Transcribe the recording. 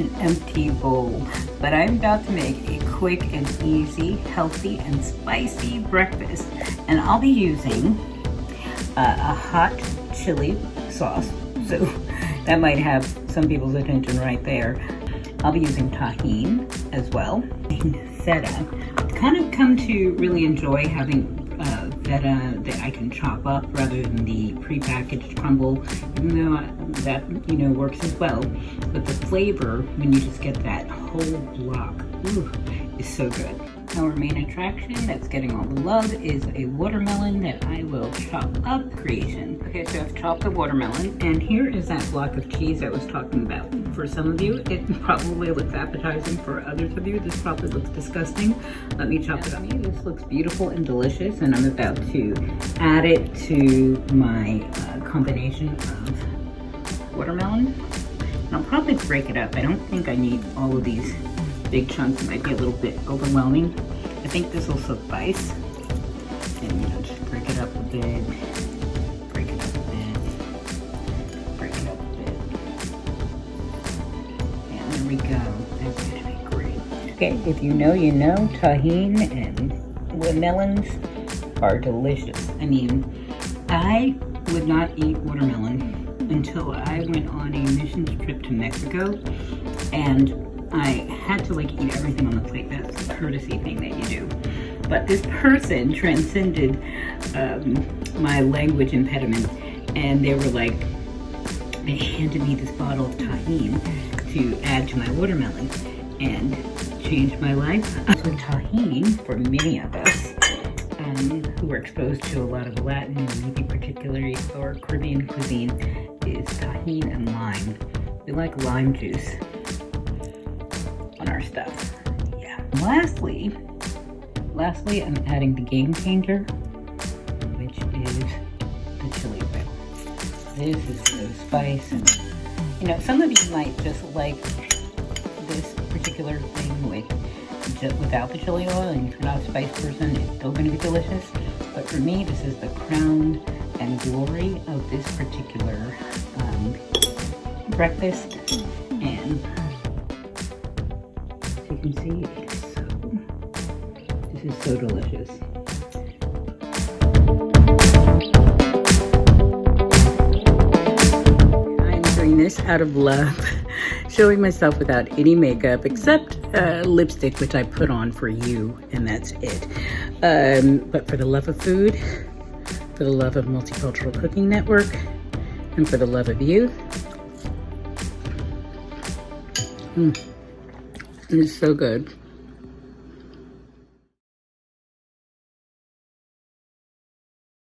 an empty bowl, but I'm about to make a quick and easy, healthy and spicy breakfast. And I'll be using a hot chili sauce. So that might have some people's attention right there. I'll be using tahini as well. Feta. I've kind of come to really enjoy having feta that I can chop up rather than the prepackaged crumble, even though that, you know, works as well. But the flavor, when you just get that whole block, ooh, is so good. Our main attraction that's getting all the love is a watermelon that I will chop up. Creation. Okay, so I've chopped the watermelon, and here is that block of cheese I was talking about. For some of you, it probably looks appetizing. For others of you, this probably looks disgusting. Let me chop it up. This looks beautiful and delicious, and I'm about to add it to my combination of watermelon. And I'll probably break it up. I don't think I need all of these big chunks. It might be a little bit overwhelming. I think this will suffice. And, you know, just break it up a bit. Break it up a bit. Break it up a bit. And there we go. That's gonna be great. Okay, if you know, you know, tahini and melons are delicious. I mean, I would not eat watermelon until I went on a missions trip to Mexico, and I had to like eat everything on the plate. That's a courtesy thing that you do. But this person transcended my language impediment, and they were like, they handed me this bottle of tahini to add to my watermelon, and changed my life. So tahini, for many of us who were exposed to a lot of Latin and maybe particularly or Caribbean cuisine, is tahini and lime. We like lime juice on our stuff. Yeah. Lastly, I'm adding the game changer, which is the chili oil. This is the spice, and you know, some of you might just like this particular thing without the chili oil, and if you're not a spice person, it's still going to be delicious. But for me, this is the crown and glory of this particular breakfast, and as you can see, this is so delicious. I'm doing this out of love, showing myself without any makeup except lipstick, which I put on for you, and that's it. But for the love of food, for the love of Multicultural Cooking Network, and for the love of you. It's so good.